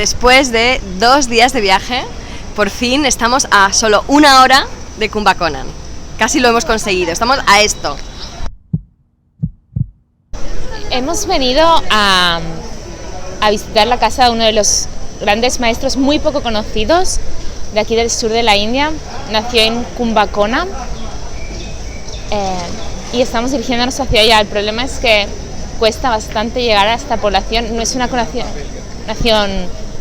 después de 2 días de viaje, por fin estamos a solo 1 hora de Kumbakonam. Casi lo hemos conseguido, estamos a esto. Hemos venido a visitar la casa de uno de los grandes maestros muy poco conocidos de aquí del sur de la India. Nació en Kumbakonam y estamos dirigiéndonos hacia allá. El problema es que cuesta bastante llegar a esta población. No es una nación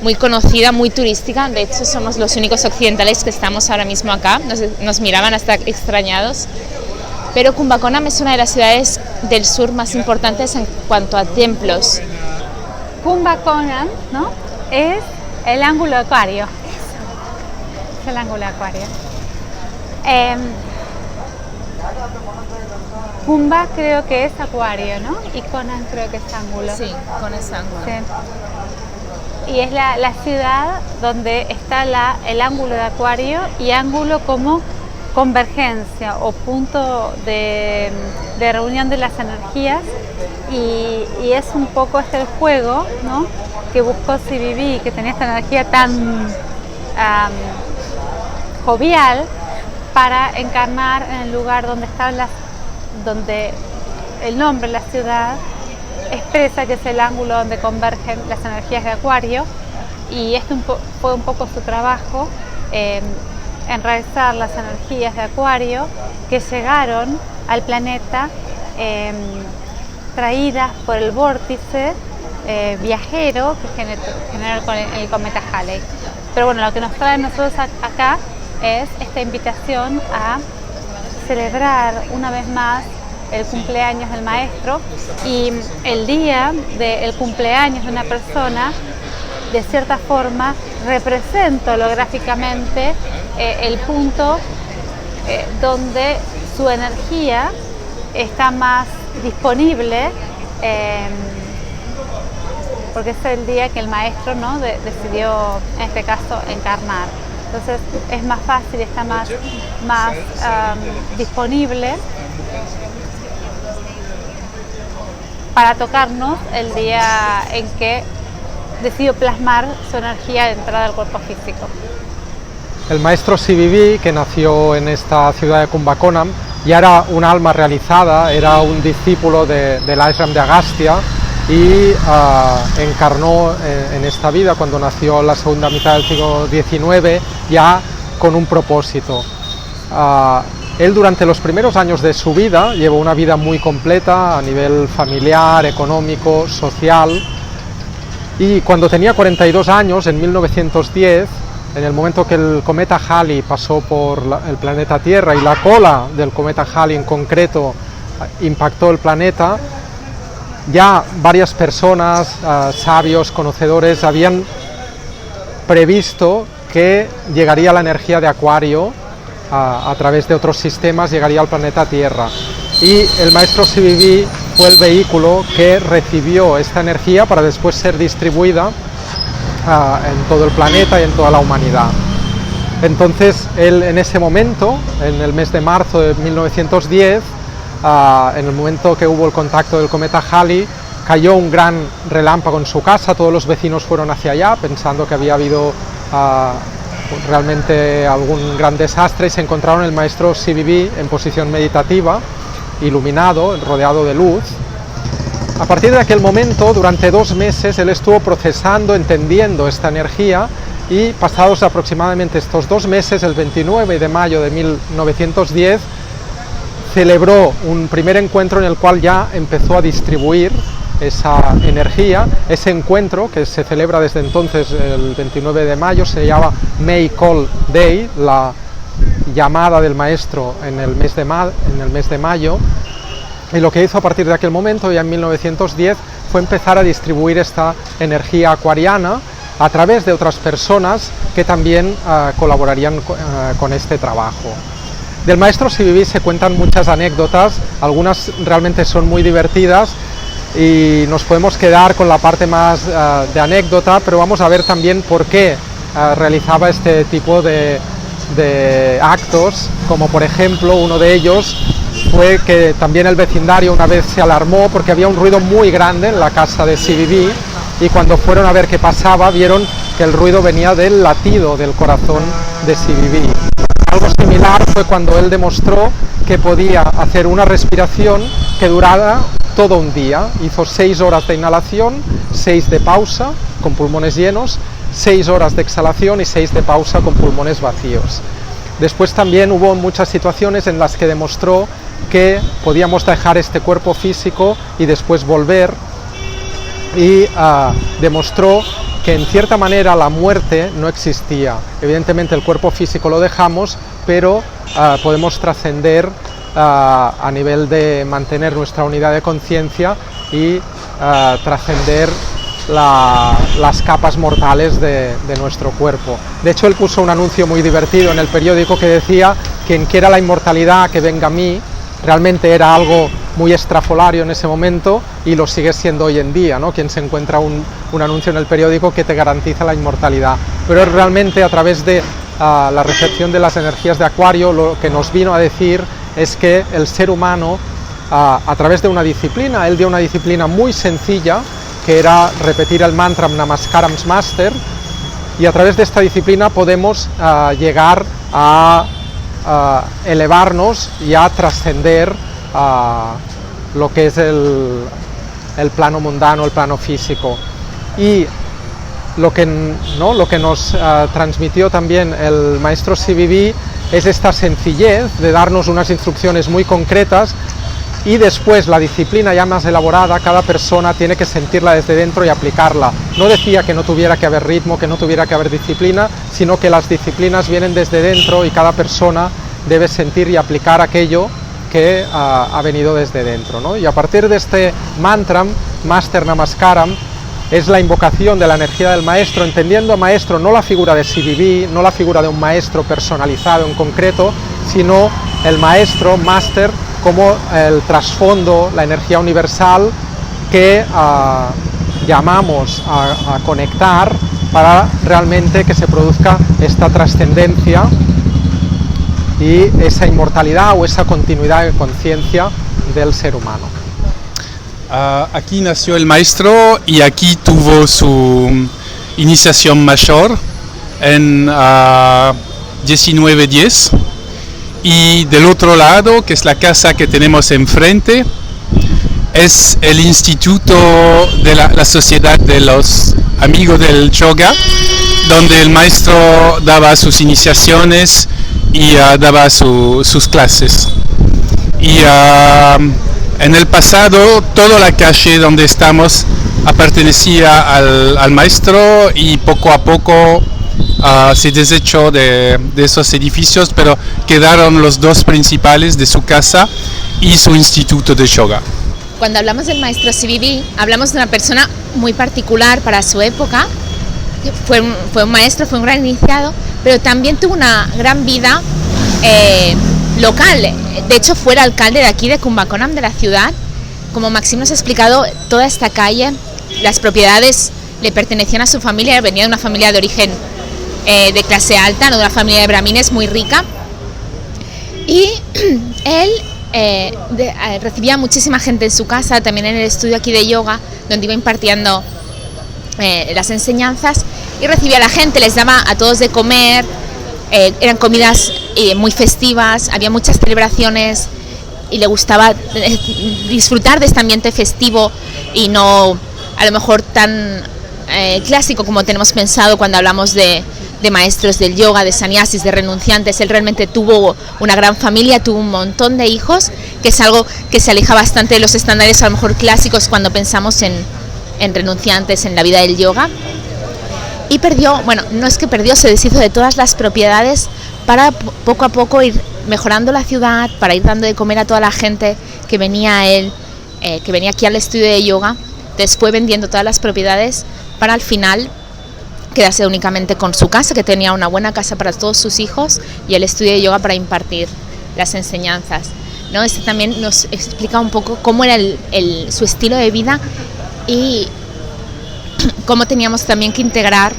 muy conocida, muy turística. De hecho, somos los únicos occidentales que estamos ahora mismo acá. Nos miraban hasta extrañados. Pero Kumbakonam es una de las ciudades del sur más importantes en cuanto a templos. Kumbakonam, ¿no?, es el ángulo de Acuario. Es el ángulo de Acuario. Kumba creo que es Acuario, ¿no? Y Konam creo que es ángulo. Sí, con ese ángulo. Sí. Y es la ciudad donde está el ángulo de Acuario y ángulo como convergencia o punto de reunión de las energías, y es un poco el juego, ¿no?, que buscó CVV, que tenía esta energía tan jovial para encarnar en el lugar donde están donde el nombre, la ciudad, expresa que es el ángulo donde convergen las energías de Acuario, y fue un poco su trabajo, enraizar las energías de Acuario que llegaron al planeta traídas por el vórtice viajero que generó el cometa Halley. Pero bueno, lo que nos trae a nosotros acá es esta invitación a celebrar una vez más el cumpleaños del maestro, y el día del cumpleaños de una persona de cierta forma representa holográficamente el punto donde su energía está más disponible, porque es el día que el maestro, ¿no?, decidió, en este caso, encarnar. Entonces es más fácil, está más disponible para tocarnos el día en que decidió plasmar su energía dentro del cuerpo físico. El maestro CVV, que nació en esta ciudad de Kumbakonam, ya era un alma realizada, era un discípulo del ashram de Agastya, y encarnó en esta vida cuando nació en la segunda mitad del siglo XIX, ya con un propósito. Él durante los primeros años de su vida llevó una vida muy completa a nivel familiar, económico, social, y cuando tenía 42 años, en 1910, en el momento que el cometa Halley pasó por el planeta Tierra y la cola del cometa Halley en concreto impactó el planeta, ya varias personas, sabios, conocedores, habían previsto que llegaría la energía de Acuario a través de otros sistemas, llegaría al planeta Tierra. Y el maestro CVV fue el vehículo que recibió esta energía para después ser distribuida en todo el planeta y en toda la humanidad. Entonces él, en ese momento, en el mes de marzo de 1910, en el momento que hubo el contacto del cometa Halley, cayó un gran relámpago en su casa. Todos los vecinos fueron hacia allá pensando que había habido realmente algún gran desastre, y se encontraron el maestro CVV en posición meditativa, iluminado, rodeado de luz. A partir de aquel momento, durante 2 meses, él estuvo procesando, entendiendo esta energía, y pasados aproximadamente estos 2 meses, el 29 de mayo de 1910, celebró un primer encuentro en el cual ya empezó a distribuir esa energía. Ese encuentro, que se celebra desde entonces el 29 de mayo, se llama May Call Day, la llamada del maestro en el mes de mayo, y lo que hizo a partir de aquel momento, ya en 1910, fue empezar a distribuir esta energía acuariana a través de otras personas que también colaborarían con este trabajo. Del maestro CVV se cuentan muchas anécdotas, algunas realmente son muy divertidas y nos podemos quedar con la parte más de anécdota, pero vamos a ver también por qué realizaba este tipo de actos, como por ejemplo uno de ellos fue que también el vecindario una vez se alarmó porque había un ruido muy grande en la casa de CVV, y cuando fueron a ver qué pasaba vieron que el ruido venía del latido del corazón de CBB. Algo similar fue cuando él demostró que podía hacer una respiración que durara todo un día. Hizo 6 horas de inhalación, 6 de pausa con pulmones llenos, 6 horas de exhalación y 6 de pausa con pulmones vacíos. Después también hubo muchas situaciones en las que demostró que podíamos dejar este cuerpo físico y después volver, y demostró que en cierta manera la muerte no existía. Evidentemente el cuerpo físico lo dejamos, pero podemos trascender a nivel de mantener nuestra unidad de conciencia y trascender las capas mortales de nuestro cuerpo. De hecho, él puso un anuncio muy divertido en el periódico que decía: quien quiera la inmortalidad, que venga a mí. Realmente era algo muy estrafolario en ese momento y lo sigue siendo hoy en día, ¿no? Quien se encuentra un anuncio en el periódico que te garantiza la inmortalidad. Pero realmente, a través de la recepción de las energías de Acuario, lo que nos vino a decir es que el ser humano, a través de una disciplina, él dio una disciplina muy sencilla, que era repetir el mantra Namaskaram Master, y a través de esta disciplina podemos llegar a elevarnos y a trascender lo que es el plano mundano, el plano físico. Y lo que nos transmitió también el maestro CBB es esta sencillez de darnos unas instrucciones muy concretas, y después la disciplina ya más elaborada, cada persona tiene que sentirla desde dentro y aplicarla. No decía que no tuviera que haber ritmo, que no tuviera que haber disciplina, sino que las disciplinas vienen desde dentro y cada persona debe sentir y aplicar aquello que ha venido desde dentro, ¿no? Y a partir de este mantra, Master Namaskaram, es la invocación de la energía del maestro, entendiendo a maestro no la figura de CBB, no la figura de un maestro personalizado en concreto, sino el maestro, Master, como el trasfondo, la energía universal que llamamos a conectar para realmente que se produzca esta trascendencia y esa inmortalidad o esa continuidad de conciencia del ser humano. Aquí nació el maestro y aquí tuvo su iniciación mayor en 1910. Y del otro lado, que es la casa que tenemos enfrente, es el instituto de la Sociedad de los Amigos del Yoga, donde el maestro daba sus iniciaciones y daba sus clases. Y en el pasado, toda la calle donde estamos pertenecía al maestro, y poco a poco se desechó de esos edificios, pero quedaron los dos principales de su casa y su instituto de yoga. Cuando hablamos del maestro CBB, hablamos de una persona muy particular para su época. Fue un maestro, fue un gran iniciado, pero también tuvo una gran vida local. De hecho, fue el alcalde de aquí, de Kumbakonam, de la ciudad. Como Maxim nos ha explicado, toda esta calle, las propiedades le pertenecían a su familia. Venía de una familia de origen de clase alta, no de una familia de brahmines muy rica, y él recibía muchísima gente en su casa, también en el estudio aquí de yoga, donde iba impartiendo las enseñanzas, y recibía a la gente, les daba a todos de comer, eran comidas muy festivas, había muchas celebraciones, y le gustaba disfrutar de este ambiente festivo y no a lo mejor tan clásico como tenemos pensado cuando hablamos de maestros del yoga, de sannyasis, de renunciantes. Él realmente tuvo una gran familia, tuvo un montón de hijos, que es algo que se aleja bastante de los estándares a lo mejor clásicos cuando pensamos en renunciantes, en la vida del yoga. Y perdió, bueno, no es que perdió, se deshizo de todas las propiedades para poco a poco ir mejorando la ciudad, para ir dando de comer a toda la gente que venía a él, que venía aquí al estudio de yoga. Después vendiendo todas las propiedades para al final quedarse únicamente con su casa, que tenía una buena casa para todos sus hijos, y el estudio de yoga para impartir las enseñanzas, ¿no? Este también nos explica un poco cómo era su estilo de vida y cómo teníamos también que integrar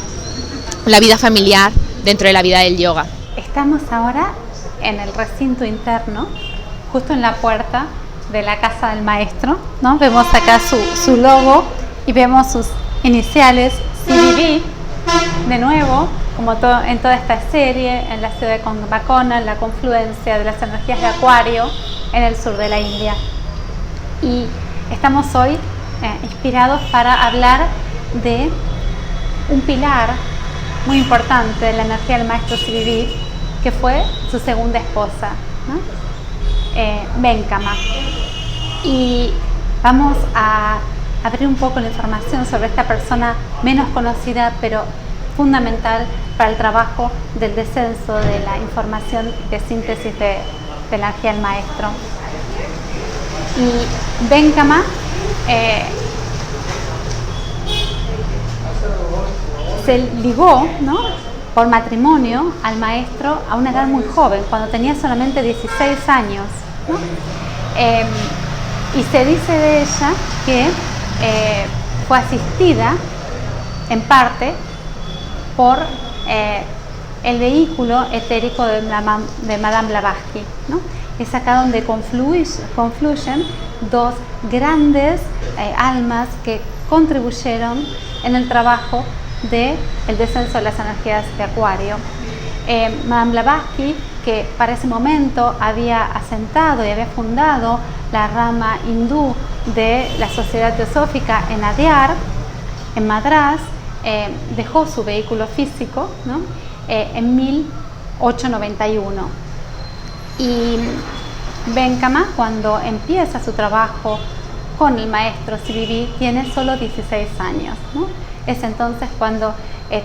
la vida familiar dentro de la vida del yoga. Estamos ahora en el recinto interno, justo en la puerta de la casa del maestro, ¿no? Vemos acá su logo y vemos sus iniciales, CBB. de nuevo, como en toda esta serie, en la ciudad de Kumbhakonan, la confluencia de las energías de Acuario en el sur de la India. Y estamos hoy inspirados para hablar de un pilar muy importante de la energía del maestro CVV, que fue su segunda esposa, ¿no? Venkama. Y vamos a abrir un poco la información sobre esta persona menos conocida, pero fundamental para el trabajo del descenso de la información de síntesis de la energía del maestro. Y Venkama se ligó, ¿no?, por matrimonio al maestro a una edad muy joven, cuando tenía solamente 16 años, ¿no? Y se dice de ella que fue asistida en parte por el vehículo etérico de Madame Blavatsky, ¿no? Es acá donde confluyen dos grandes almas que contribuyeron en el trabajo del descenso de las energías de Acuario. Madame Blavatsky, que para ese momento había asentado y había fundado la rama hindú de la Sociedad Teosófica en Adyar, en Madrás, dejó su vehículo físico, ¿no?, en 1891. Y Venkama, cuando empieza su trabajo con el maestro CVV, tiene solo 16 años, ¿no? Es entonces cuando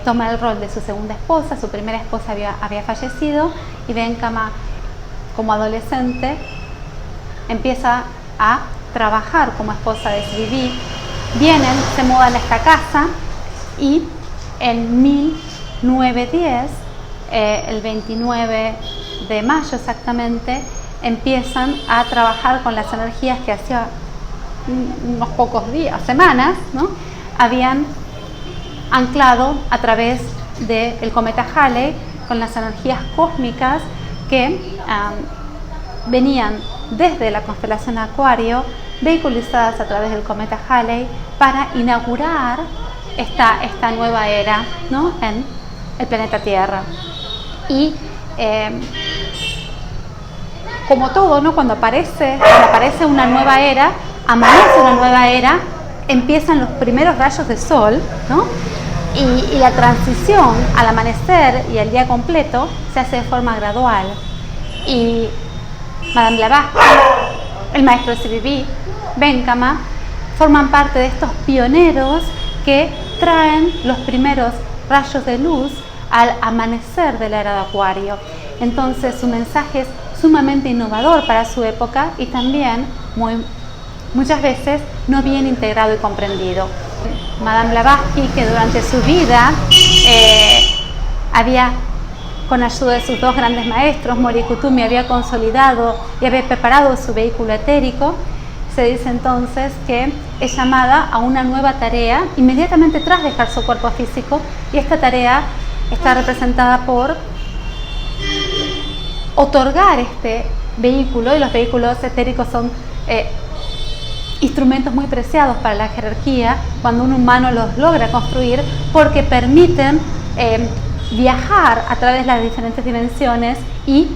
toma el rol de su segunda esposa. Su primera esposa había fallecido, y Venkama, como adolescente, empieza a trabajar como esposa de CVV. Se mudan a esta casa, y en 1910, el 29 de mayo exactamente, empiezan a trabajar con las energías que hacía unos pocos días, semanas, ¿no?, habían anclado a través del cometa Halley, con las energías cósmicas que venían desde la constelación Acuario, vehiculizadas a través del cometa Halley, para inaugurar esta nueva era, ¿no?, en el planeta Tierra. Y como todo, ¿no?, cuando aparece una nueva era, amanece una nueva era, empiezan los primeros rayos de sol, ¿no?, y la transición al amanecer y al día completo se hace de forma gradual. Y Madame Blavatsky, el maestro CVV, Venkama, forman parte de estos pioneros que traen los primeros rayos de luz al amanecer de la era de Acuario. Entonces su mensaje es sumamente innovador para su época, y también muchas veces no bien integrado y comprendido. Madame Blavatsky, que durante su vida había, con ayuda de sus dos grandes maestros, Mori Kuthumi, había consolidado y había preparado su vehículo etérico, se dice entonces que es llamada a una nueva tarea inmediatamente tras dejar su cuerpo físico, y esta tarea está representada por otorgar este vehículo, y los vehículos etéricos son instrumentos muy preciados para la jerarquía cuando un humano los logra construir, porque permiten viajar a través de las diferentes dimensiones y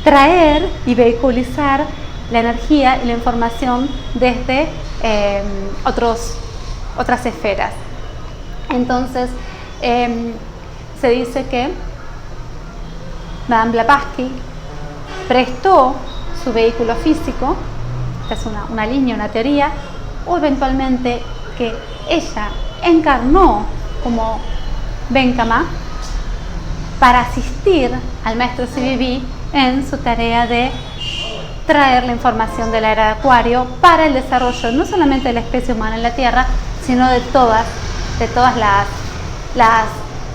traer y vehiculizar la energía y la información desde otras esferas. Entonces se dice que Madame Blavatsky prestó su vehículo físico, esta es una línea, una teoría, o eventualmente que ella encarnó como Venkama para asistir al maestro CVV en su tarea de traer la información de la era de Acuario para el desarrollo no solamente de la especie humana en la Tierra, sino de todas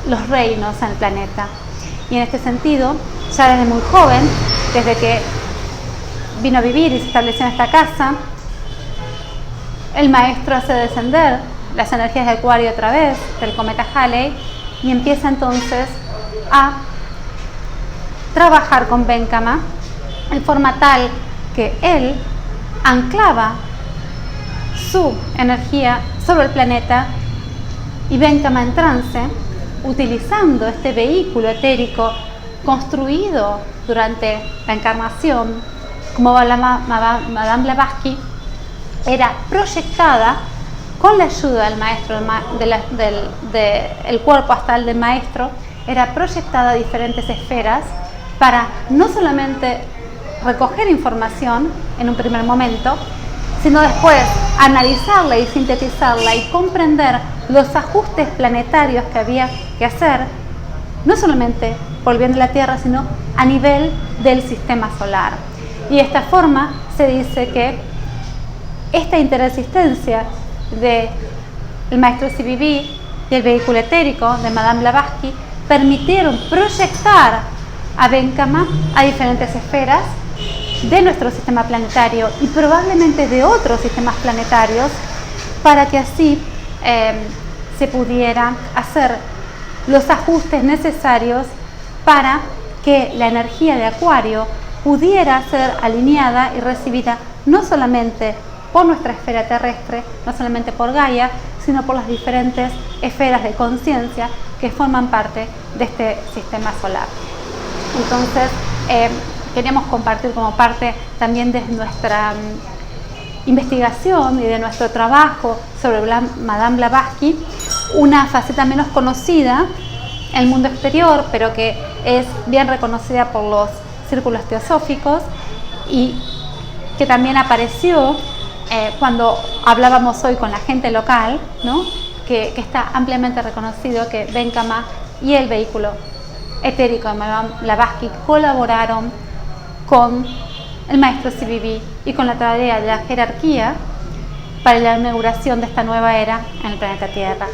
los reinos en el planeta. Y en este sentido, ya desde muy joven, desde que vino a vivir y se estableció en esta casa, el maestro hace descender las energías de Acuario a través del cometa Halley, y empieza entonces a trabajar con Venkama en forma tal que él anclaba su energía sobre el planeta, y Venkama, en trance, utilizando este vehículo etérico construido durante la encarnación, como Madame Blavatsky, era proyectada con la ayuda del maestro, del cuerpo astral del maestro, era proyectada a diferentes esferas para no solamente recoger información en un primer momento, sino después analizarla y sintetizarla y comprender los ajustes planetarios que había que hacer, no solamente por el bien de la Tierra, sino a nivel del sistema solar. Y de esta forma se dice que esta interexistencia del maestro CBB y el vehículo etérico de Madame Blavatsky permitieron proyectar a Benkama a diferentes esferas de nuestro sistema planetario y probablemente de otros sistemas planetarios, para que así se pudiera hacer los ajustes necesarios para que la energía de Acuario pudiera ser alineada y recibida no solamente por nuestra esfera terrestre, no solamente por Gaia, sino por las diferentes esferas de conciencia que forman parte de este sistema solar. Entonces, queríamos compartir como parte también de nuestra investigación y de nuestro trabajo sobre Madame Blavatsky, una faceta menos conocida en el mundo exterior, pero que es bien reconocida por los círculos teosóficos y que también apareció cuando hablábamos hoy con la gente local, ¿no? que está ampliamente reconocido que Benkama y el vehículo etérico de Madame Blavatsky colaboraron con el maestro CBB y con la tarea de la jerarquía para la inauguración de esta nueva era en el planeta Tierra.